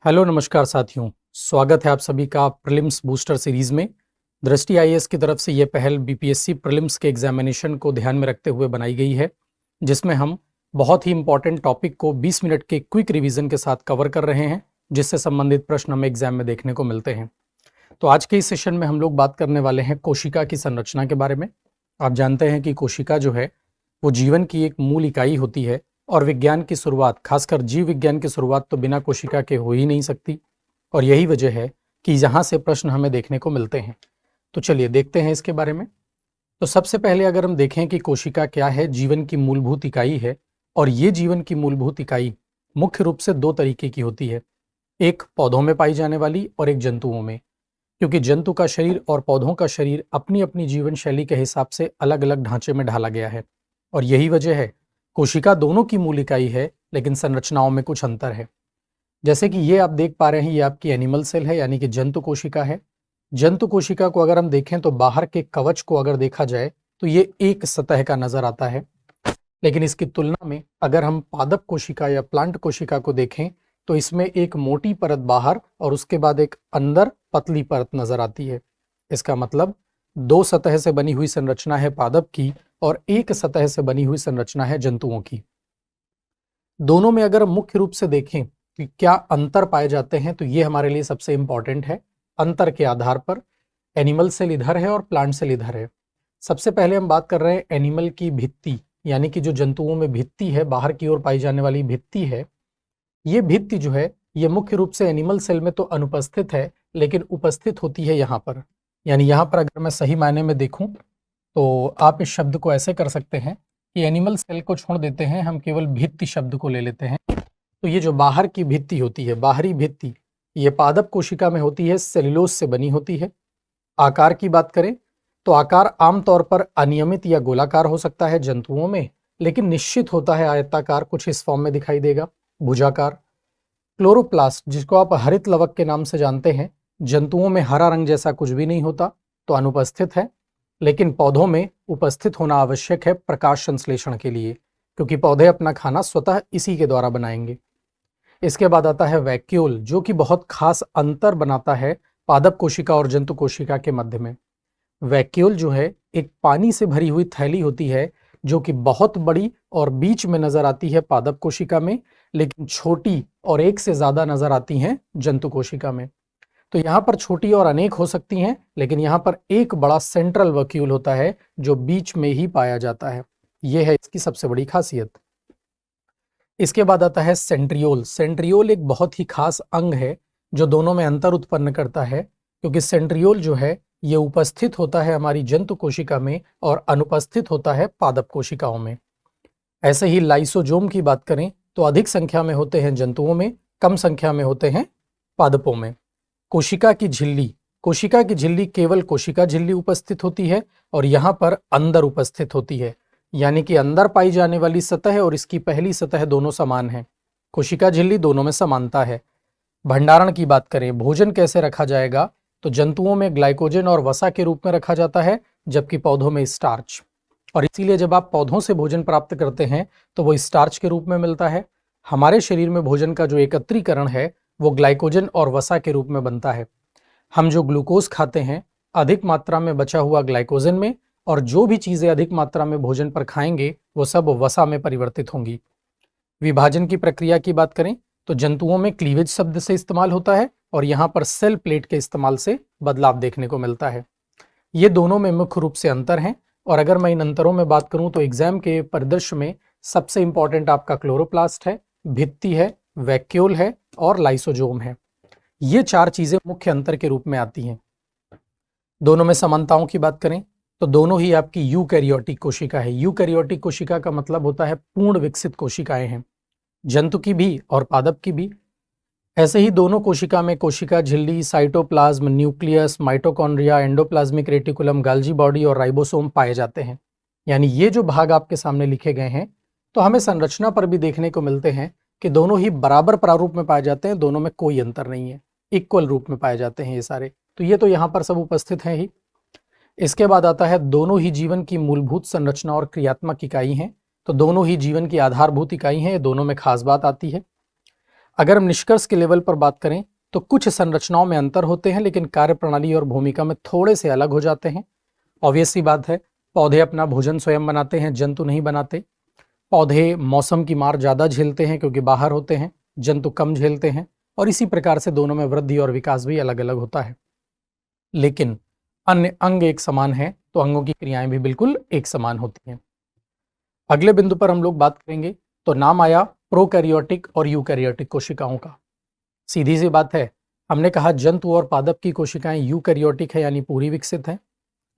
Hello नमस्कार साथियों, स्वागत है आप सभी का प्रीलिम्स बूस्टर सीरीज में। दृष्टि आईएएस की तरफ से ये पहल बीपीएससी प्रीलिम्स के एग्जामिनेशन को ध्यान में रखते हुए बनाई गई है, जिसमें हम बहुत ही इंपॉर्टेंट टॉपिक को 20 मिनट के क्विक रिवीजन के साथ कवर कर रहे हैं, जिससे संबंधित प्रश्न हमें एग्जाम में देखने को मिलते हैं। तो आज के इस सेशन में हम लोग बात करने वाले हैं कोशिका की संरचना के बारे में। आप जानते हैं कि कोशिका जो है वो जीवन की एक मूल इकाई होती है और विज्ञान की शुरुआत, खासकर जीव विज्ञान की शुरुआत तो बिना कोशिका के हो ही नहीं सकती, और यही वजह है कि यहाँ से प्रश्न हमें देखने को मिलते हैं। तो चलिए देखते हैं इसके बारे में। तो सबसे पहले अगर हम देखें कि कोशिका क्या है, जीवन की मूलभूत इकाई है, और ये जीवन की मूलभूत इकाई मुख्य रूप से दो तरीके की होती है, एक पौधों में पाई जाने वाली और एक जंतुओं में। क्योंकि जंतु का शरीर और पौधों का शरीर अपनी अपनी जीवन शैली के हिसाब से अलग अलग ढांचे में ढाला गया है, और यही वजह है कोशिका दोनों की मूल इकाई है, लेकिन संरचनाओं में कुछ अंतर है। जैसे कि ये आप देख पा रहे हैं, ये आपकी एनिमल सेल है, यानी कि जंतु कोशिका है। जंतु कोशिका को अगर हम देखें तो बाहर के कवच को अगर देखा जाए तो ये एक सतह का नजर आता है, लेकिन इसकी तुलना में अगर हम पादप कोशिका या प्लांट कोशिका को देखें तो इसमें एक मोटी परत बाहर और उसके बाद एक अंदर पतली परत नजर आती है। इसका मतलब दो सतह से बनी हुई संरचना है पादप की और एक सतह से बनी हुई संरचना है जंतुओं की। दोनों में अगर हम मुख्य रूप से देखें कि क्या अंतर पाए जाते हैं, तो ये हमारे लिए सबसे इंपॉर्टेंट है। अंतर के आधार पर एनिमल सेल इधर है और प्लांट सेल इधर है। सबसे पहले हम बात कर रहे हैं एनिमल की भित्ति, यानी कि जो जंतुओं में भित्ति है, बाहर की ओर पाई जाने वाली भित्ति है। ये भित्ति जो है ये मुख्य रूप से एनिमल सेल में तो अनुपस्थित है, लेकिन उपस्थित होती है यहाँ पर। यानी यहाँ पर अगर मैं सही मायने में देखूं तो आप इस शब्द को ऐसे कर सकते हैं कि एनिमल सेल को छोड़ देते हैं, हम केवल भित्ति शब्द को ले लेते हैं। तो ये जो बाहर की भित्ति होती है, बाहरी भित्ति, ये पादप कोशिका में होती है, सेल्यूलोज से बनी होती है। आकार की बात करें तो आकार आमतौर पर अनियमित या गोलाकार हो सकता है जंतुओं में, लेकिन निश्चित होता है आयताकार, कुछ इस फॉर्म में दिखाई देगा, भुजाकार। क्लोरोप्लास्ट, जिसको आप हरित लवक के नाम से जानते हैं, जंतुओं में हरा रंग जैसा कुछ भी नहीं होता, तो अनुपस्थित है, लेकिन पौधों में उपस्थित होना आवश्यक है प्रकाश संश्लेषण के लिए, क्योंकि पौधे अपना खाना स्वतः इसी के द्वारा बनाएंगे। इसके बाद आता है वैक्यूल, जो कि बहुत खास अंतर बनाता है पादप कोशिका और जंतु कोशिका के मध्य में। वैक्यूल जो है एक पानी से भरी हुई थैली होती है, जो कि बहुत बड़ी और बीच में नजर आती है पादप कोशिका में, लेकिन छोटी और एक से ज्यादा नजर आती हैं जंतु कोशिका में। तो यहाँ पर छोटी और अनेक हो सकती हैं, लेकिन यहाँ पर एक बड़ा सेंट्रल वैक्यूल होता है जो बीच में ही पाया जाता है। यह है इसकी सबसे बड़ी खासियत। इसके बाद आता है सेंट्रियोल। सेंट्रियोल एक बहुत ही खास अंग है जो दोनों में अंतर उत्पन्न करता है, क्योंकि सेंट्रियोल जो है ये उपस्थित होता है हमारी जंतु कोशिका में और अनुपस्थित होता है पादप कोशिकाओं में। ऐसे ही लाइसोजोम की बात करें तो अधिक संख्या में होते हैं जंतुओं में, कम संख्या में होते हैं पादपों में। कोशिका की झिल्ली, कोशिका की झिल्ली केवल कोशिका झिल्ली उपस्थित होती है और यहाँ पर अंदर उपस्थित होती है, यानी कि अंदर पाई जाने वाली सतह और इसकी पहली सतह दोनों समान है। कोशिका झिल्ली दोनों में समानता है। भंडारण की बात करें, भोजन कैसे रखा जाएगा, तो जंतुओं में ग्लाइकोजन और वसा के रूप में रखा जाता है, जबकि पौधों में स्टार्च। और इसीलिए जब आप पौधों से भोजन प्राप्त करते हैं तो वो स्टार्च के रूप में मिलता है। हमारे शरीर में भोजन का जो एकत्रीकरण है वो ग्लाइकोजन और वसा के रूप में बनता है। हम जो ग्लूकोज खाते हैं अधिक मात्रा में बचा हुआ ग्लाइकोजन में, और जो भी चीजें अधिक मात्रा में भोजन पर खाएंगे वो सब वसा में परिवर्तित होंगी। विभाजन की प्रक्रिया की बात करें तो जंतुओं में क्लीवेज शब्द से इस्तेमाल होता है और यहाँ पर सेल प्लेट के इस्तेमाल से बदलाव देखने को मिलता है। ये दोनों में मुख्य रूप से अंतर हैं, और अगर मैं इन अंतरों में बात करूं तो एग्जाम के परिदृश्य में सबसे इंपॉर्टेंट आपका क्लोरोप्लास्ट है, भित्ति है, वैक्यूल है और लाइसोजोम है। ये चार चीजें मुख्य अंतर के रूप में आती हैं। दोनों में समानताओं की बात करें तो दोनों ही आपकी यूकैरियोटिक कोशिका है। यूकैरियोटिक कोशिका का मतलब होता है पूर्ण विकसित कोशिकाएं हैं, जंतु की भी और पादप की भी। ऐसे ही दोनों कोशिका में कोशिका झिल्ली, cytoplasm, nucleus, mitochondria, endoplasmic reticulum, गाल्जी body और राइबोसोम पाए जाते हैं। यानी ये जो भाग आपके सामने लिखे गए हैं, तो हमें संरचना पर भी देखने को मिलते हैं कि दोनों ही बराबर प्रारूप में पाए जाते हैं, दोनों में कोई अंतर नहीं है, इक्वल रूप में पाए जाते हैं ये सारे। तो ये तो यहाँ पर सब उपस्थित हैं ही। इसके बाद आता है दोनों ही जीवन की मूलभूत संरचना और क्रियात्मक इकाई हैं। तो दोनों ही जीवन की आधारभूत इकाई हैं, दोनों में खास बात आती है। अगर हम निष्कर्ष के लेवल पर बात करें तो कुछ संरचनाओं में अंतर होते हैं, लेकिन कार्यप्रणाली और भूमिका में थोड़े से अलग हो जाते हैं। ऑब्वियस सी बात है, पौधे अपना भोजन स्वयं बनाते हैं, जंतु नहीं बनाते। पौधे मौसम की मार ज़्यादा झेलते हैं क्योंकि बाहर होते हैं, जंतु कम झेलते हैं, और इसी प्रकार से दोनों में वृद्धि और विकास भी अलग अलग होता है। लेकिन अन्य अंग एक समान है तो अंगों की क्रियाएं भी बिल्कुल एक समान होती हैं। अगले बिंदु पर हम लोग बात करेंगे तो नाम आया प्रोकैरियोटिक और यूकैरियोटिक कोशिकाओं का। सीधी सी बात है, हमने कहा जंतु और पादप की कोशिकाएं यूकैरियोटिक है यानी पूरी विकसित है।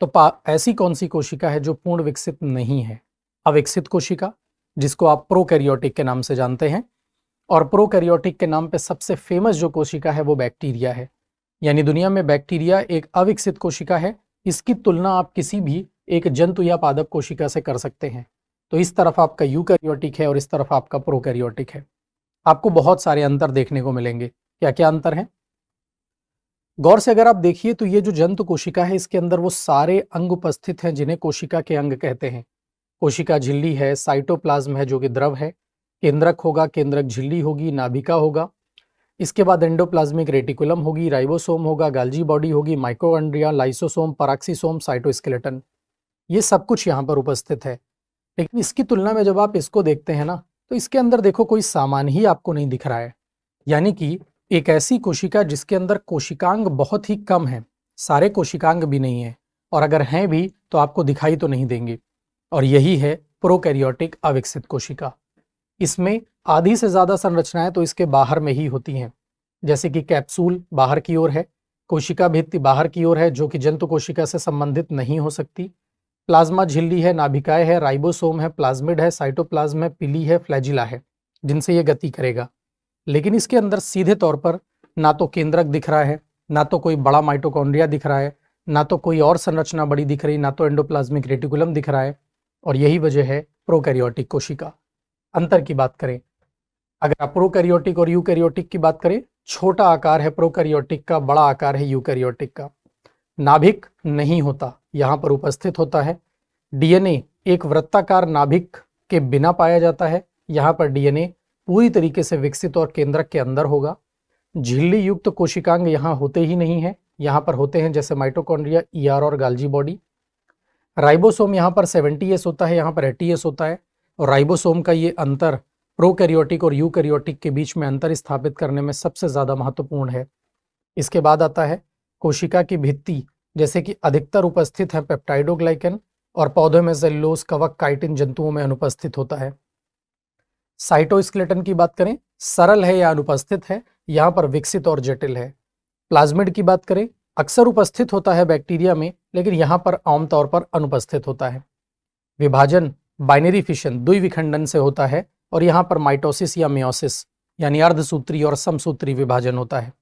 तो ऐसी कौन सी कोशिका है जो पूर्ण विकसित नहीं है? अविकसित कोशिका, जिसको आप प्रोकैरियोटिक के नाम से जानते हैं। और प्रोकैरियोटिक के नाम पे सबसे फेमस जो कोशिका है वो बैक्टीरिया है। यानी दुनिया में बैक्टीरिया एक अविकसित कोशिका है। इसकी तुलना आप किसी भी एक जंतु या पादप कोशिका से कर सकते हैं। तो इस तरफ आपका यूकैरियोटिक है और इस तरफ आपका प्रोकैरियोटिक है। आपको बहुत सारे अंतर देखने को मिलेंगे। क्या क्या अंतर हैं? गौर से अगर आप देखिए तो ये जो जंतु कोशिका है इसके अंदर वो सारे अंग उपस्थित हैं जिन्हें कोशिका के अंग कहते हैं। कोशिका झिल्ली है, साइटोप्लाज्म है जो कि द्रव है, केंद्रक होगा, केंद्रक झिल्ली होगी, नाभिका होगा, इसके बाद एंडोप्लाज्मिक रेटिकुलम होगी, राइबोसोम होगा, गाल्जी बॉडी होगी, माइटोकॉन्ड्रिया, लाइसोसोम, पराक्सीसोम, साइटोस्केलेटन, ये सब कुछ यहाँ पर उपस्थित है। लेकिन इसकी तुलना में जब आप इसको देखते हैं ना तो इसके अंदर देखो कोई सामान ही आपको नहीं दिख रहा है। यानी कि एक ऐसी कोशिका जिसके अंदर कोशिकांग बहुत ही कम है, सारे कोशिकांग भी नहीं है, और अगर हैं भी तो आपको दिखाई तो नहीं देंगे। और यही है प्रोकैरियोटिक अविकसित कोशिका। इसमें आधी से ज्यादा संरचनाएं तो इसके बाहर में ही होती हैं, जैसे कि कैप्सूल बाहर की ओर है, कोशिका भित्ति बाहर की ओर है जो कि जंतु कोशिका से संबंधित नहीं हो सकती, प्लाज्मा झिल्ली है, नाभिकाएं है, राइबोसोम है, प्लाज्मिड है, साइटोप्लाज्म है, पिली है, फ्लैजिला है, जिनसे ये गति करेगा। लेकिन इसके अंदर सीधे तौर पर ना तो केंद्रक दिख रहा है, ना तो कोई बड़ा माइटोकॉन्ड्रिया दिख रहा है, ना तो कोई और संरचना बड़ी दिख रही, ना तो एंडोप्लाज्मिक रेटिकुलम दिख रहा है। और यही वजह है प्रोकैरियोटिक कोशिका। अंतर की बात करें, अगर आप प्रोकैरियोटिक और यूकैरियोटिक की बात करें, छोटा आकार है प्रोकैरियोटिक का, बड़ा आकार है यूकैरियोटिक का। नाभिक नहीं होता, यहाँ पर उपस्थित होता है। डीएनए एक वृत्ताकार नाभिक के बिना पाया जाता है, यहाँ पर डीएनए पूरी तरीके से विकसित और केंद्रक के अंदर होगा। झिल्ली युक्त कोशिकांग यहाँ होते ही नहीं है, यहाँ पर होते हैं जैसे माइटोकॉन्ड्रिया, ईआर और गाल्जी बॉडी। राइबोसोम यहाँ पर 70S होता है, यहाँ पर 80S होता है। और राइबोसोम का ये अंतर प्रोकैरियोटिक और यूकैरियोटिक के बीच में अंतर स्थापित करने में सबसे ज्यादा महत्वपूर्ण है। इसके बाद आता है कोशिका की भित्ति, जैसे कि अधिकतर उपस्थित है पेप्टाइडोग्लाइकन, और पौधों में सेल्यूलोज, कवक, काइटिन जंतुओं में अनुपस्थित होता है। साइटोस्केलेटन की बात करें, सरल है या अनुपस्थित है, यहाँ पर विकसित और जटिल है। प्लाज्मिड की बात करें, अक्सर उपस्थित होता है बैक्टीरिया में, लेकिन यहाँ पर आमतौर पर अनुपस्थित होता है। विभाजन बाइनरी फिशन, द्विविखंडन से होता है, और यहाँ पर माइटोसिस या मियोसिस यानी अर्धसूत्री और समसूत्री विभाजन होता है।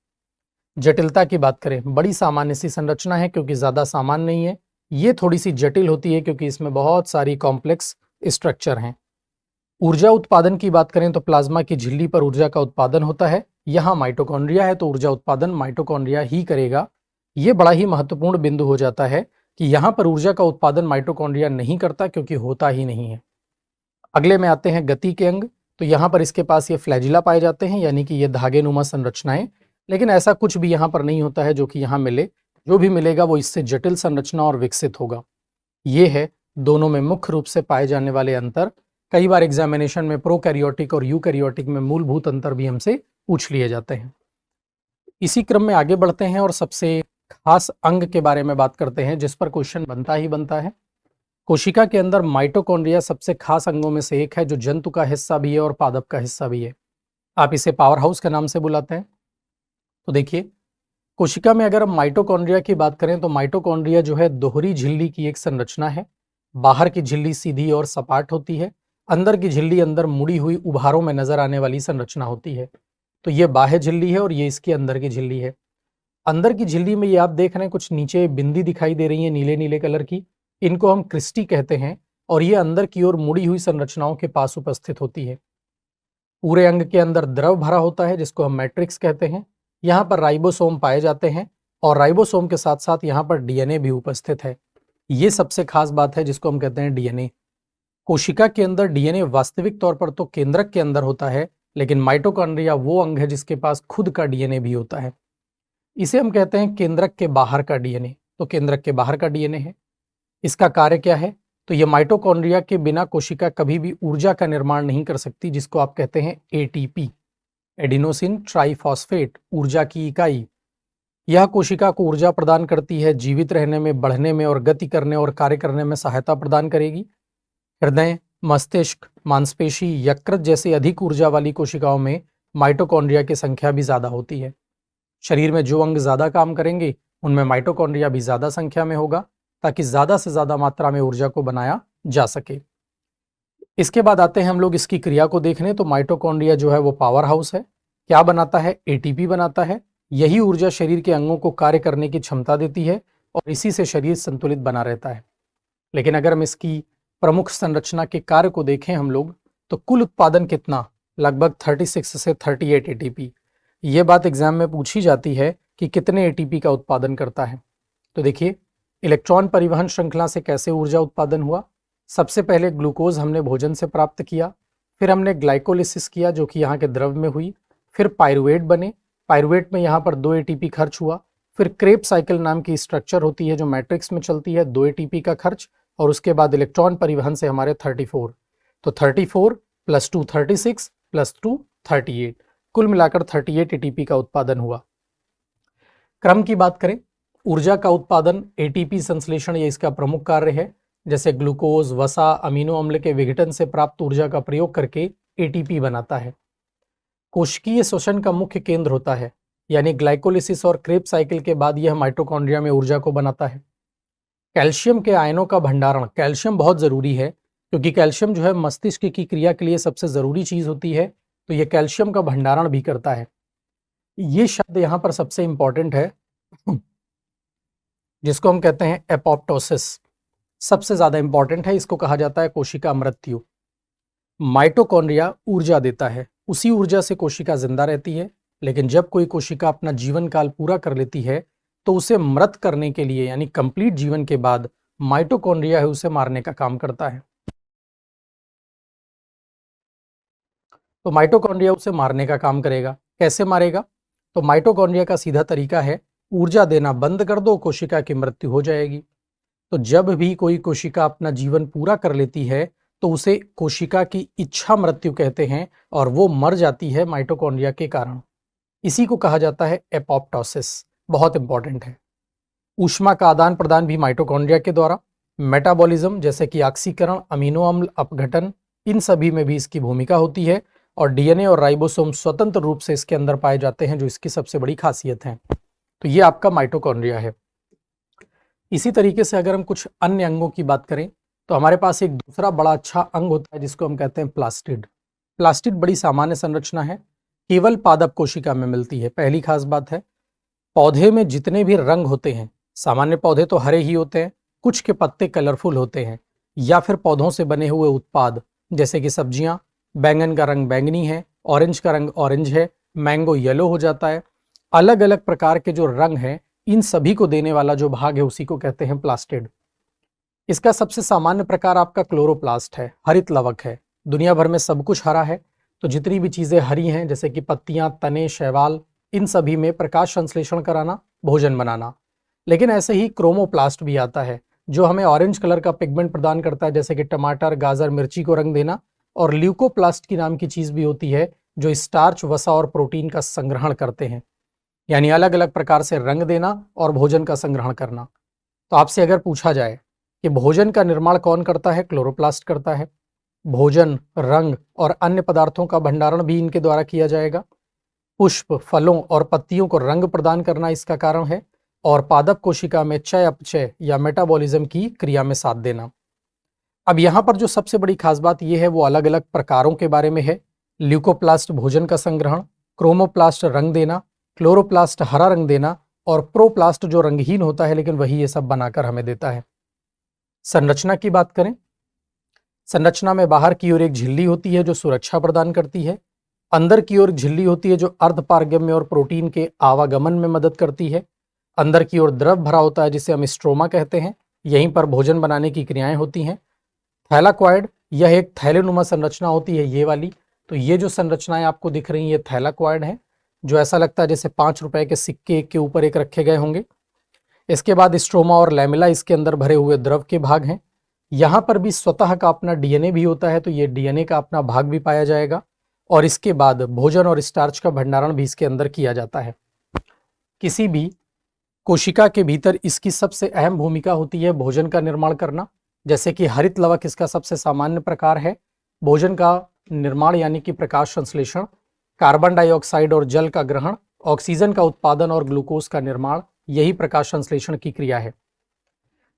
जटिलता की बात करें, बड़ी सामान्य सी संरचना है क्योंकि ज्यादा सामान नहीं है। ये थोड़ी सी जटिल होती है क्योंकि इसमें बहुत सारी कॉम्प्लेक्स स्ट्रक्चर हैं। ऊर्जा उत्पादन की बात करें तो प्लाज्मा की झिल्ली पर ऊर्जा का उत्पादन होता है। यहाँ माइटोकॉन्ड्रिया है तो ऊर्जा उत्पादन माइटोकॉन्ड्रिया ही करेगा। ये बड़ा ही महत्वपूर्ण बिंदु हो जाता है कि यहाँ पर ऊर्जा का उत्पादन माइटोकॉन्ड्रिया नहीं करता क्योंकि होता ही नहीं है। अगले में आते हैं गति के अंग, तो यहाँ पर इसके पास ये फ्लैजिला पाए जाते हैं, यानी कि ये धागेनुमा संरचनाएं। लेकिन ऐसा कुछ भी यहाँ पर नहीं होता है जो कि यहाँ मिले, जो भी मिलेगा वो इससे जटिल संरचना और विकसित होगा। ये है दोनों में मुख्य रूप से पाए जाने वाले अंतर। कई बार एग्जामिनेशन में प्रोकैरियोटिक और यूकैरियोटिक में मूलभूत अंतर भी हमसे पूछ लिए जाते हैं। इसी क्रम में आगे बढ़ते हैं और सबसे खास अंग के बारे में बात करते हैं जिस पर क्वेश्चन बनता ही बनता है। कोशिका के अंदर माइटोकॉन्ड्रिया सबसे खास अंगों में से एक है जो जंतु का हिस्सा भी है और पादप का हिस्सा भी है। आप इसे पावर हाउस के नाम से बुलाते हैं। तो देखिए, कोशिका में अगर हम माइटोकॉन्ड्रिया की बात करें तो माइटोकॉन्ड्रिया जो है दोहरी झिल्ली की एक संरचना है। बाहर की झिल्ली सीधी और सपाट होती है, अंदर की झिल्ली अंदर मुड़ी हुई उभारों में नजर आने वाली संरचना होती है। तो ये बाह्य झिल्ली है और ये इसकी अंदर की झिल्ली है। अंदर की झिल्ली में ये आप देख रहे हैं कुछ नीचे बिंदी दिखाई दे रही है नीले नीले कलर की, इनको हम क्रिस्टी कहते हैं, और ये अंदर की ओर मुड़ी हुई संरचनाओं के पास उपस्थित होती है। पूरे अंग के अंदर द्रव भरा होता है जिसको हम मैट्रिक्स कहते हैं। यहाँ पर राइबोसोम पाए जाते हैं और राइबोसोम के साथ साथ यहाँ पर डीएनए भी उपस्थित है। ये सबसे खास बात है जिसको हम कहते हैं डीएनए। कोशिका के अंदर डीएनए वास्तविक तौर पर तो केंद्रक के अंदर होता है, लेकिन माइटोकॉन्ड्रिया वो अंग है जिसके पास खुद का डीएनए भी होता है। इसे हम कहते हैं केंद्रक के बाहर का डीएनए। तो केंद्रक के बाहर का डीएनए है। इसका कार्य क्या है? तो ये माइटोकॉन्ड्रिया के बिना कोशिका कभी भी ऊर्जा का निर्माण नहीं कर सकती, जिसको आप कहते हैं एटीपी, एडिनोसिन ट्राइफॉस्फेट, ऊर्जा की इकाई। यह कोशिका को ऊर्जा प्रदान करती है, जीवित रहने में, बढ़ने में और गति करने और कार्य करने में सहायता प्रदान करेगी। हृदय, मस्तिष्क, मांसपेशी, यकृत जैसी अधिक ऊर्जा वाली कोशिकाओं में माइटोकॉन्ड्रिया की संख्या भी ज्यादा होती है। शरीर में जो अंग ज्यादा काम करेंगे उनमें माइटोकॉन्ड्रिया भी ज्यादा संख्या में होगा, ताकि ज्यादा से ज्यादा मात्रा में ऊर्जा को बनाया जा सके। इसके बाद आते हैं हम लोग इसकी क्रिया को देखने। तो माइटोकॉन्ड्रिया जो है वो पावर हाउस है। क्या बनाता है? एटीपी बनाता है। यही ऊर्जा शरीर के अंगों को कार्य करने की क्षमता देती है और इसी से शरीर संतुलित बना रहता है। लेकिन अगर हम इसकी प्रमुख संरचना के कार्य को देखें हम लोग, तो कुल उत्पादन कितना? लगभग 36 से 38 एटीपी। ये बात एग्जाम में पूछी जाती है कि कितने एटीपी का उत्पादन करता है। तो देखिए, इलेक्ट्रॉन परिवहन श्रृंखला से कैसे ऊर्जा उत्पादन हुआ। सबसे पहले ग्लूकोज हमने भोजन से प्राप्त किया, फिर हमने ग्लाइकोलिसिस किया जो कि यहाँ के द्रव में हुई, फिर पायरुवेट बने, पायरुवेट में यहाँ पर 2 एटीपी खर्च हुआ, फिर क्रेब साइकिल नाम की स्ट्रक्चर होती है जो मैट्रिक्स में चलती है, 2 एटीपी का खर्च, और उसके बाद इलेक्ट्रॉन परिवहन से हमारे 34। तो 34 + 2 36 + 2 38, कुल मिलाकर 38 एटीपी का उत्पादन हुआ। क्रम की बात करें, ऊर्जा का उत्पादन, एटीपी संश्लेषण ये इसका प्रमुख कार्य है। जैसे ग्लूकोज, वसा, अमीनो अम्ल के विघटन से प्राप्त ऊर्जा का प्रयोग करके एटीपी बनाता है। कोशिकीय श्वसन का मुख्य केंद्र होता है, यानी ग्लाइकोलिसिस और क्रेब साइकिल के बाद यह माइटोकॉन्ड्रिया में ऊर्जा को बनाता है। कैल्शियम के आयनों का भंडारण, कैल्शियम बहुत जरूरी है क्योंकि कैल्शियम जो है मस्तिष्क की क्रिया के लिए सबसे जरूरी चीज होती है, तो यह कैल्शियम का भंडारण भी करता है। ये शब्द यहाँ पर सबसे इंपॉर्टेंट है जिसको हम कहते हैं एपोप्टोसिस, सबसे ज्यादा इंपॉर्टेंट है। इसको कहा जाता है कोशिका मृत्यु। माइटोकॉन्ड्रिया ऊर्जा देता है, उसी ऊर्जा से कोशिका जिंदा रहती है। लेकिन जब कोई कोशिका अपना जीवन काल पूरा कर लेती है तो उसे मृत करने के लिए, यानी कंप्लीट जीवन के बाद, माइटोकॉन्ड्रिया है उसे मारने का काम करता है। तो माइटोकॉन्ड्रिया उसे मारने का काम करेगा। कैसे मारेगा? तो माइटोकॉन्ड्रिया का सीधा तरीका है, ऊर्जा देना बंद कर दो, कोशिका की मृत्यु हो जाएगी। तो जब भी कोई कोशिका अपना जीवन पूरा कर लेती है तो उसे कोशिका की इच्छा मृत्यु कहते हैं और वो मर जाती है माइटोकॉन्ड्रिया के कारण। इसी को कहा जाता है एपोप्टोसिस, बहुत इंपॉर्टेंट है। ऊष्मा का आदान प्रदान भी माइटोकॉन्ड्रिया के द्वारा। मेटाबॉलिज्म जैसे कि ऑक्सीकरण, अमीनो अम्ल अपघटन, इन सभी में भी इसकी भूमिका होती है। और डीएनए और राइबोसोम स्वतंत्र रूप से इसके अंदर पाए जाते हैं, जो इसकी सबसे बड़ी खासियत है। तो ये आपका माइटोकॉन्ड्रिया है। इसी तरीके से अगर हम कुछ अन्य अंगों की बात करें तो हमारे पास एक दूसरा बड़ा अच्छा अंग होता है जिसको हम कहते हैं प्लास्टिड। प्लास्टिड बड़ी सामान्य संरचना है, केवल पादप कोशिका में मिलती है। पहली खास बात है, पौधे में जितने भी रंग होते हैं, सामान्य पौधे तो हरे ही होते हैं, कुछ के पत्ते कलरफुल होते हैं, या फिर पौधों से बने हुए उत्पाद जैसे कि सब्जियां, बैंगन का रंग बैंगनी है, ऑरेंज का रंग ऑरेंज है, मैंगो येलो हो जाता है। अलग अलग प्रकार के जो रंग हैं, इन सभी को देने वाला जो भाग है उसी को कहते हैं प्लास्टिड। इसका सबसे सामान्य प्रकार आपका क्लोरोप्लास्ट है, हरित लवक है। दुनिया भर में सब कुछ हरा है, तो जितनी भी चीजें हरी हैं जैसे कि पत्तियां, तने, शैवाल, इन सभी में प्रकाश संश्लेषण कराना, भोजन बनाना। लेकिन ऐसे ही क्रोमोप्लास्ट भी आता है जो हमें ऑरेंज कलर का पिगमेंट प्रदान करता है, जैसे कि टमाटर, गाजर, मिर्ची को रंग देना। और ल्यूकोप्लास्ट की नाम की चीज भी होती है जो स्टार्च, वसा और प्रोटीन का संग्रहण करते हैं, यानी अलग अलग प्रकार से रंग देना और भोजन का संग्रहण करना। तो आपसे अगर पूछा जाए कि भोजन का निर्माण कौन करता है, क्लोरोप्लास्ट करता है। भोजन, रंग और अन्य पदार्थों का भंडारण भी इनके द्वारा किया जाएगा। पुष्प, फलों और पत्तियों को रंग प्रदान करना इसका कारण है। और पादप कोशिका में चय अपचय या मेटाबॉलिज्म की क्रिया में साथ देना। अब यहाँ पर जो सबसे बड़ी खास बात यह है वो अलग अलग प्रकारों के बारे में है। ल्यूकोप्लास्ट भोजन का संग्रहण, क्रोमोप्लास्ट रंग देना, क्लोरोप्लास्ट हरा रंग देना, और प्रोप्लास्ट जो रंगहीन होता है लेकिन वही ये सब बनाकर हमें देता है। संरचना की बात करें, संरचना में बाहर की ओर एक झिल्ली होती है जो सुरक्षा प्रदान करती है। अंदर की ओर झिल्ली होती है जो अर्धपारगम्य और प्रोटीन के आवागमन में मदद करती है। अंदर की ओर द्रव भरा होता है जिसे हम स्ट्रोमा कहते हैं, यहीं पर भोजन बनाने की क्रियाएं होती हैं। थैलाक्वाइड, यह एक थैलेनुमा संरचना होती है ये वाली, तो ये जो संरचनाएं आपको दिख रही हैं ये थैलाकॉइड हैं, जो ऐसा लगता है जैसे 5 रुपए के सिक्के एक के ऊपर एक रखे गए होंगे। इसके बाद स्ट्रोमा और लैमेला इसके अंदर भरे हुए द्रव के भाग हैं। यहाँ पर भी स्वतः का अपना डीएनए भी होता है, तो ये डीएनए का अपना भाग भी पाया जाएगा। और इसके बाद भोजन और स्टार्च का भंडारण भी इसके अंदर किया जाता है। किसी भी कोशिका के भीतर इसकी सबसे अहम भूमिका होती है भोजन का निर्माण करना, जैसे कि हरित लवक इसका सबसे सामान्य प्रकार है। भोजन का निर्माण यानी कि प्रकाश संश्लेषण, कार्बन डाइऑक्साइड और जल का ग्रहण, ऑक्सीजन का उत्पादन और ग्लूकोज का निर्माण, यही प्रकाश संश्लेषण की क्रिया है।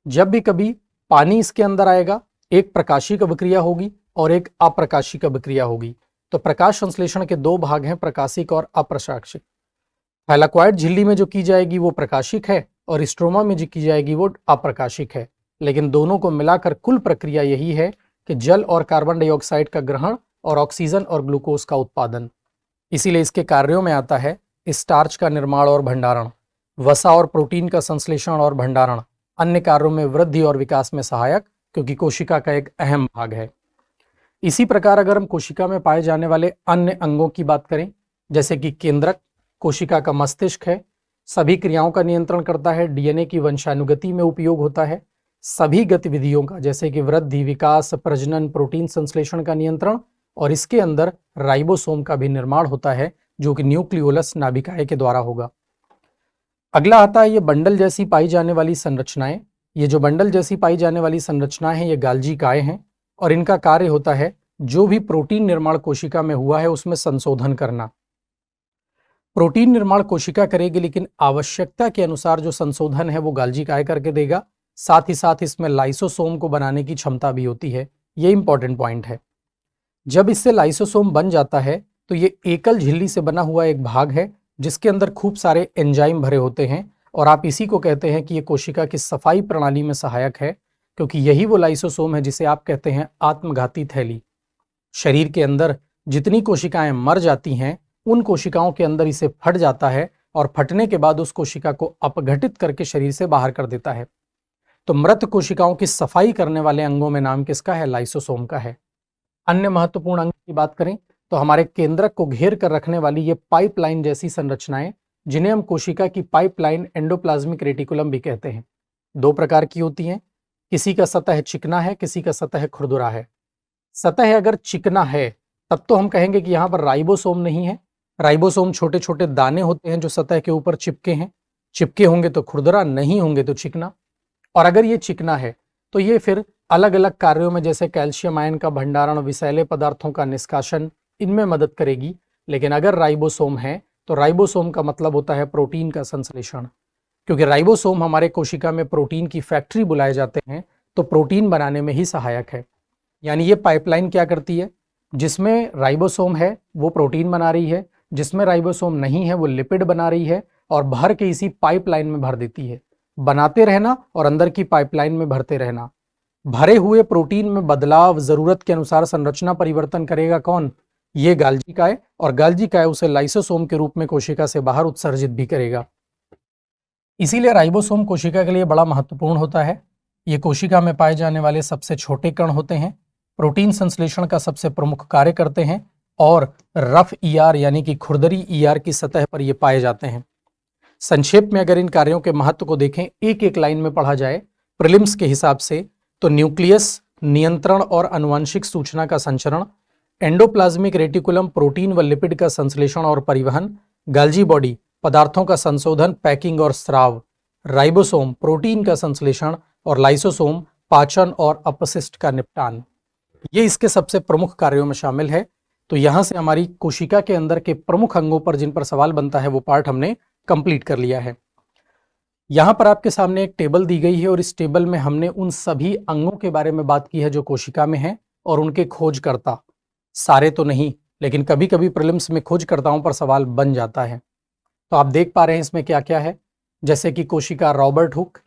जब भी कभी पानी इसके अंदर आएगा, एक प्रकाशिक अभिक्रिया होगी और एक अप्रकाशिक अभिक्रिया होगी। तो प्रकाश संश्लेषण के दो भाग हैं, प्रकाशिक और अप्रकाशिक। थैलाकॉइड झिल्ली में जो की जाएगी वो प्रकाशिक है और स्ट्रोमा में जो की जाएगी वो अप्रकाशिक है, लेकिन दोनों को मिलाकर कुल प्रक्रिया यही है कि जल और कार्बन डाइऑक्साइड का ग्रहण और ऑक्सीजन और ग्लूकोज का उत्पादन। इसीलिए इसके कार्यों में आता है स्टार्च का निर्माण और भंडारण, वसा और प्रोटीन का संश्लेषण और भंडारण, अन्य कार्यों में वृद्धि और विकास में सहायक, क्योंकि कोशिका का एक अहम भाग है। इसी प्रकार अगर हम कोशिका में पाए जाने वाले अन्य अंगों की बात करें, जैसे कि केंद्रक, कोशिका का मस्तिष्क है, सभी क्रियाओं का नियंत्रण करता है, डीएनए की वंशानुगति में उपयोग होता है, सभी गतिविधियों का जैसे कि वृद्धि, विकास, प्रजनन, प्रोटीन संश्लेषण का नियंत्रण, और इसके अंदर राइबोसोम का भी निर्माण होता है जो कि न्यूक्लियोलस नाभिकाय के द्वारा होगा। अगला आता है ये बंडल जैसी पाई जाने वाली संरचनाएं। ये जो बंडल जैसी पाई जाने वाली संरचनाएं हैं ये गाल्जी काय हैं और इनका कार्य होता है जो भी प्रोटीन निर्माण कोशिका में हुआ है उसमें संशोधन करना। प्रोटीन निर्माण कोशिका करेगी, लेकिन आवश्यकता के अनुसार जो संशोधन है वो गाल्जी काय करके देगा। साथ ही साथ इसमें लाइसोसोम को बनाने की क्षमता भी होती है, ये इंपॉर्टेंट पॉइंट है। जब इससे लाइसोसोम बन जाता है तो ये एकल झिल्ली से बना हुआ एक भाग है जिसके अंदर खूब सारे एंजाइम भरे होते हैं, और आप इसी को कहते हैं कि ये कोशिका की सफाई प्रणाली में सहायक है, क्योंकि यही वो लाइसोसोम है जिसे आप कहते हैं आत्मघाती थैली। शरीर के अंदर जितनी कोशिकाएं मर जाती हैं उन कोशिकाओं के अंदर इसे फट जाता है और फटने के बाद उस कोशिका को अपघटित करके शरीर से बाहर कर देता है। तो मृत कोशिकाओं की सफाई करने वाले अंगों में नाम किसका है? लाइसोसोम का है। अन्य महत्वपूर्ण अंग की बात करें तो हमारे केंद्रक को घेर कर रखने वाली ये पाइपलाइन जैसी संरचनाएं, जिन्हें हम कोशिका की पाइपलाइन एंडोप्लाज्मिक रेटिकुलम भी कहते हैं, दो प्रकार की होती हैं। किसी का सतह चिकना है, किसी का सतह खुरदुरा है। सतह अगर चिकना है तब तो हम कहेंगे कि यहाँ पर राइबोसोम नहीं है। राइबोसोम छोटे छोटे दाने होते हैं जो सतह के ऊपर चिपके हैं, चिपके होंगे तो खुरदुरा, नहीं होंगे तो चिकना। और अगर ये चिकना है तो ये फिर अलग अलग कार्यों में जैसे कैल्शियम आयन का भंडारण, विषैले पदार्थों का निष्कासन, इनमें मदद करेगी। लेकिन अगर राइबोसोम है तो राइबोसोम का मतलब होता है प्रोटीन का संश्लेषण, क्योंकि राइबोसोम हमारे कोशिका में प्रोटीन की फैक्ट्री बुलाए जाते हैं, तो प्रोटीन बनाने में ही सहायक है। यानी ये पाइपलाइन क्या करती है? जिसमें राइबोसोम है वो प्रोटीन बना रही है, जिसमें राइबोसोम नहीं है वो लिपिड बना रही है, और भर के इसी पाइपलाइन में भर देती है। बनाते रहना और अंदर की पाइपलाइन में भरते रहना। भरे हुए प्रोटीन में बदलाव, जरूरत के अनुसार संरचना परिवर्तन करेगा कौन? ये गाल्जी काय, और गाल्जी काय उसे लाइसोसोम के रूप में कोशिका से बाहर उत्सर्जित भी करेगा। इसीलिए राइबोसोम कोशिका के लिए बड़ा महत्वपूर्ण होता है। ये कोशिका में पाए जाने वाले सबसे छोटे कण होते हैं, प्रोटीन संश्लेषण का सबसे प्रमुख कार्य करते हैं, और रफ ईआर यानी कि खुरदरी ईआर की सतह पर ये पाए जाते हैं। संक्षेप में अगर इन कार्यों के महत्व को देखें, एक एक लाइन में पढ़ा जाए प्रीलिम्स के हिसाब से, तो न्यूक्लियस नियंत्रण और आनुवंशिक सूचना का संचरण, एंडोप्लाज्मिक रेटिकुलम प्रोटीन व लिपिड का संश्लेषण और परिवहन, गाल्जी बॉडी पदार्थों का संशोधन, पैकिंग और स्राव, राइबोसोम प्रोटीन का संश्लेषण, और लाइसोसोम पाचन और अपशिष्ट का निपटान, ये इसके सबसे प्रमुख कार्यों में शामिल है। तो यहां से हमारी कोशिका के अंदर के प्रमुख अंगों पर जिन पर सवाल बनता है वो पार्ट हमने कंप्लीट कर लिया है। यहां पर आपके सामने एक टेबल दी गई है और इस टेबल में हमने उन सभी अंगों के बारे में बात की है जो कोशिका में हैं और उनके खोजकर्ता। सारे तो नहीं, लेकिन कभी कभी प्रीलिम्स में खोजकर्ताओं पर सवाल बन जाता है। तो आप देख पा रहे हैं इसमें क्या क्या है, जैसे कि कोशिका रॉबर्ट हुक,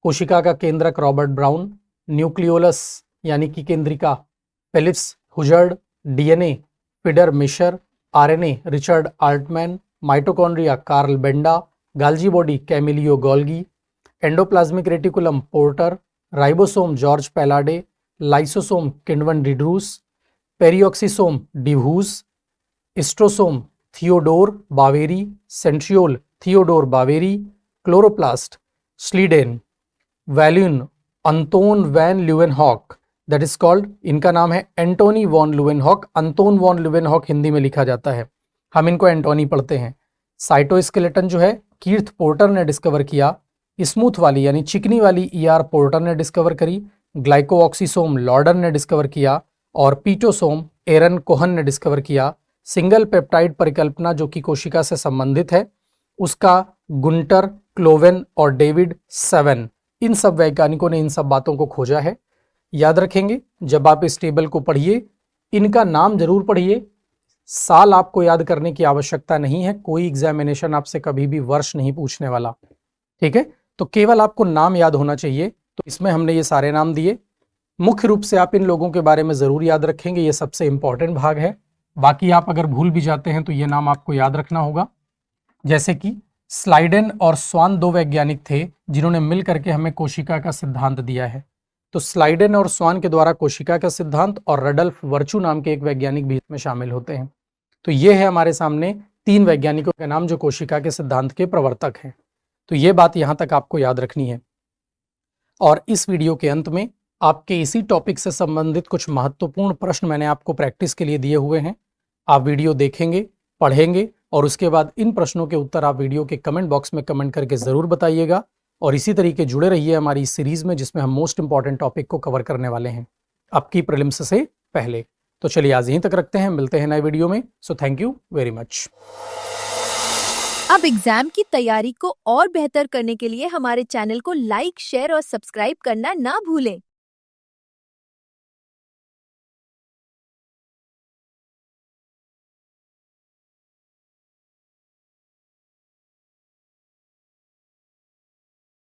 कोशिका का केंद्रक रॉबर्ट ब्राउन, न्यूक्लियोलस यानी कि केंद्रिका फिलिप्स हुजर्ड, DNA Peter Miescher, RNA Richard Altmann, mitochondria Carl Benda, Golgi body Camillo Golgi, endoplasmic reticulum Porter, ribosome George Palade, lysosome किंडवन डिड्रूस, पेरिऑक्सीसोम डिवूस, स्ट्रोसोम Theodor Boveri, centriole Theodor Boveri, chloroplast Schleiden, वैल्यून Anton van Leeuwenhoek, that is called, इनका नाम है Antonie van Leeuwenhoek, Anton von Leeuwenhoek Hindi में लिखा जाता है, हम इनको एंटोनी पढ़ते हैं। साइटोस्केलेटन जो है कीर्थ पोर्टर ने डिस्कवर किया, स्मूथ वाली यानी चिकनी वाली ईआर पोर्टर ने डिस्कवर करी, ग्लाइकोऑक्सीसोम लॉर्डन ने डिस्कवर किया, और पीटोसोम एरन कोहन ने डिस्कवर किया। सिंगल पेप्टाइड परिकल्पना जो कि कोशिका से संबंधित है उसका गुंटर, क्लोवेन और डेविड सेवन, इन सब वैज्ञानिकों ने इन सब बातों को खोजा है। याद रखेंगे जब आप इस टेबल को पढ़िए, इनका नाम जरूर पढ़िए, साल आपको याद करने की आवश्यकता नहीं है, कोई एग्जामिनेशन आपसे कभी भी वर्ष नहीं पूछने वाला, ठीक है। तो केवल आपको नाम याद होना चाहिए, तो इसमें हमने ये सारे नाम दिए। मुख्य रूप से आप इन लोगों के बारे में जरूर याद रखेंगे, ये सबसे इंपॉर्टेंट भाग है। बाकी आप अगर भूल भी जाते हैं तो ये नाम आपको याद रखना होगा। जैसे कि स्लाइडेन और स्वान दो वैज्ञानिक थे जिन्होंने मिल करके हमें कोशिका का सिद्धांत दिया है। तो स्लाइडेन और स्वान के द्वारा कोशिका का सिद्धांत, और रडल्फ वर्चू नाम के एक वैज्ञानिक भी इसमें शामिल होते हैं। तो ये है हमारे सामने 3 वैज्ञानिकों के नाम जो कोशिका के सिद्धांत के प्रवर्तक हैं। तो ये बात यहां तक आपको याद रखनी है। और इस वीडियो के अंत में आपके इसी टॉपिक से संबंधित कुछ महत्वपूर्ण प्रश्न मैंने आपको प्रैक्टिस के लिए दिए हुए हैं। आप वीडियो देखेंगे, पढ़ेंगे और उसके बाद इन प्रश्नों के उत्तर आप वीडियो के कमेंट बॉक्स में कमेंट करके ज़रूर बताइएगा। और इसी तरीके जुड़े रहिए हमारी इस सीरीज़ में जिसमें हम मोस्ट इंपॉर्टेंट टॉपिक को कवर करने वाले हैं आपकी प्रीलिम्स से पहले। तो चलिए आज यहीं तक रखते हैं, मिलते हैं नए वीडियो में। So thank you very much. अब एग्जाम की तैयारी को और बेहतर करने के लिए हमारे चैनल को लाइक, शेयर और सब्सक्राइब करना ना भूलें।